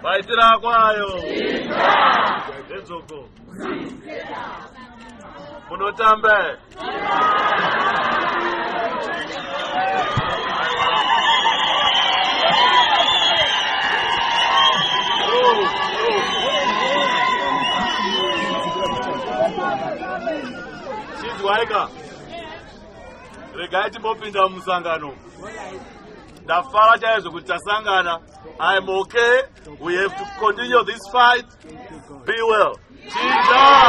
Baitira kwayo. Lezoko. Munotambe. Waika. Regaiti mopinda musangano. Ndafara chaizvo kuti tasangana. I am okay. We have to continue this fight. Be well. Chinja!